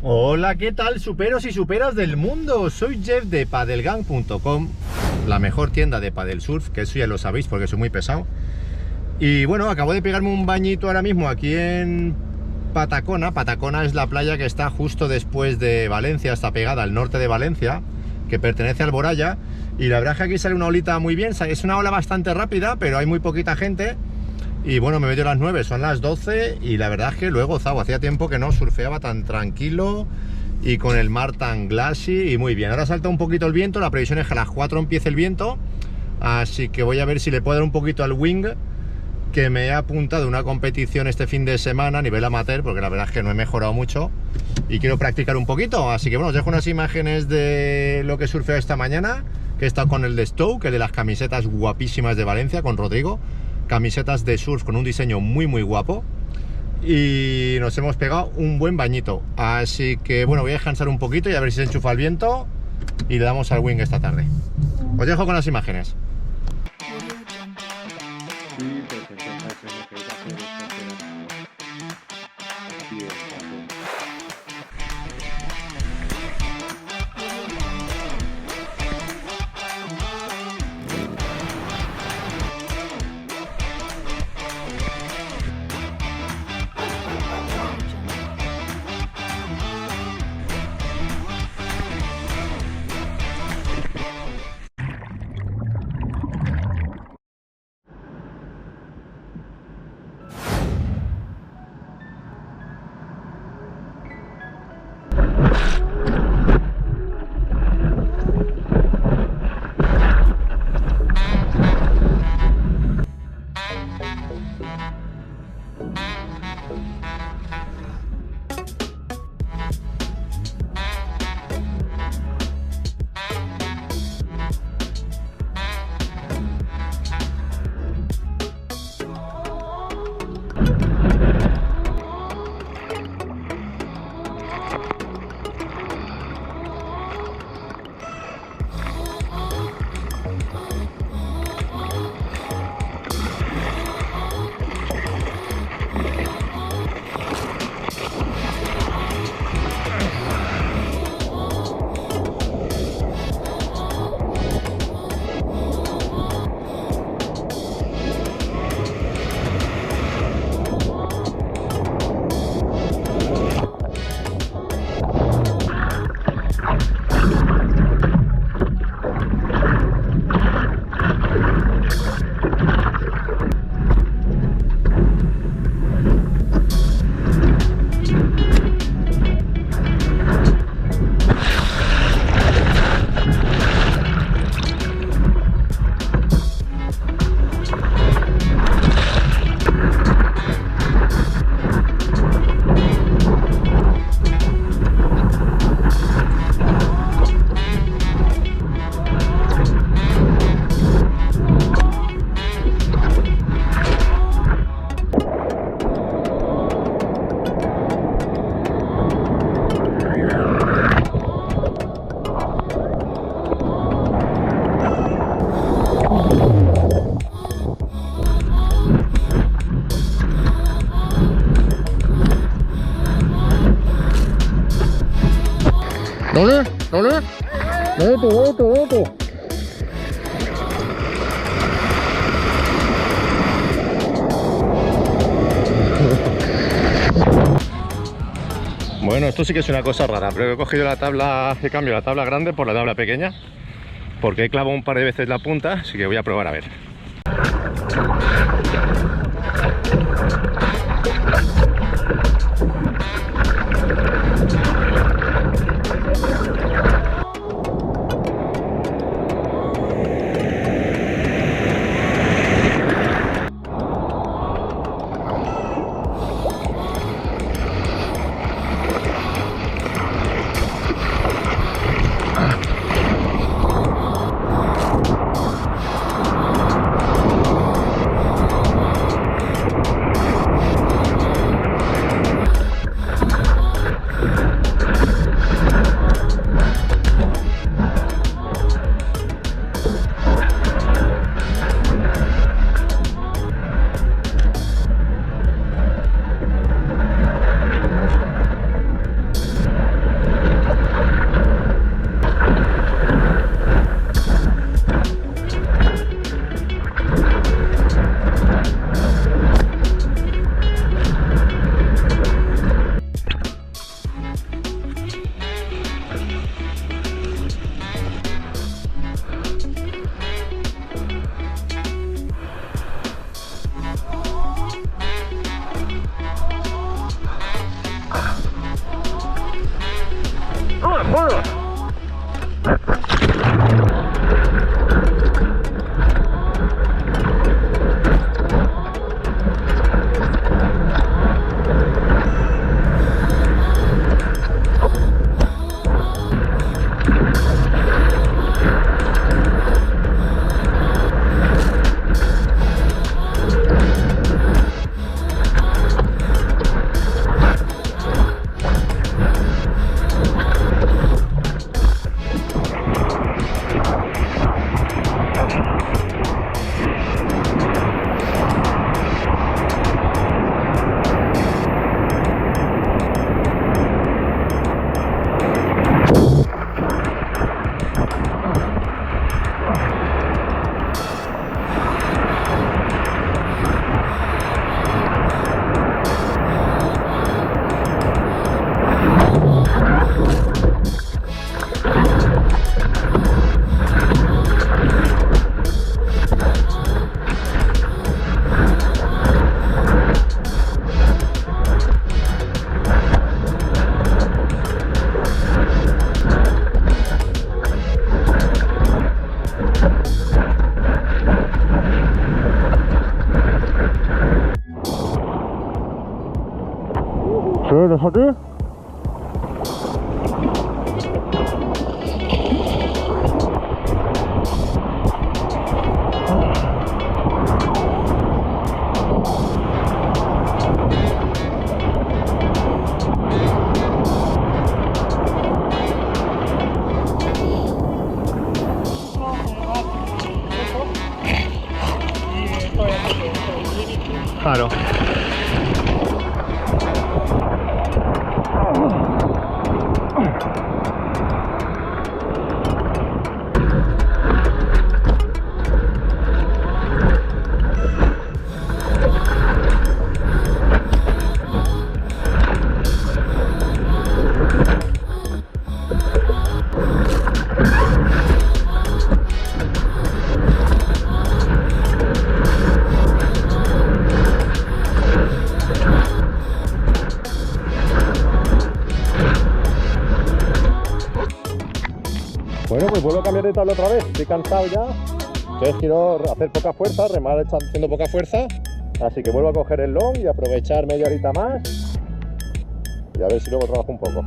Hola, ¿qué tal, superos y superas del mundo? Soy Jeff de padelgang.com, la mejor tienda de padel surf, que eso ya lo sabéis porque soy muy pesado. Y bueno, acabo de pegarme un bañito ahora mismo aquí en Patacona. Patacona es la playa que está justo después de Valencia, está pegada al norte de Valencia, que pertenece al Alboraya. Y la verdad es que aquí sale una olita muy bien, es una ola bastante rápida, pero hay muy poquita gente. Y bueno, me he metido a las 9, son las 12 y la verdad es que lo he gozado. Hacía tiempo que no surfeaba tan tranquilo y con el mar tan glassy y muy bien. Ahora salta un poquito el viento, la previsión es que a las 4 empiece el viento, así que voy a ver si le puedo dar un poquito al wing, que me he apuntado a una competición este fin de semana a nivel amateur, porque la verdad es que no he mejorado mucho y quiero practicar un poquito. Así que bueno, os dejo unas imágenes de lo que he surfeado esta mañana, que he estado con el de Stoke, el de las camisetas guapísimas de Valencia, con Rodrigo. Camisetas de surf con un diseño muy guapo, y nos hemos pegado un buen bañito. Así que bueno, voy a descansar un poquito y a ver si se enchufa el viento y le damos al wing esta tarde. Os dejo con las imágenes. ¿Dónde? ¿Dónde? Bueno, esto sí que es una cosa rara, pero he cogido la tabla, he cambiado la tabla grande por la tabla pequeña, porque he clavado un par de veces la punta, así que voy a probar a ver. ¡Vámonos! Déjate. Claro. Bueno, pues vuelvo a cambiar de tabla otra vez, estoy cansado ya, entonces quiero hacer poca fuerza, remar haciendo poca fuerza, así que vuelvo a coger el long y aprovechar media horita más y a ver si luego trabajo un poco.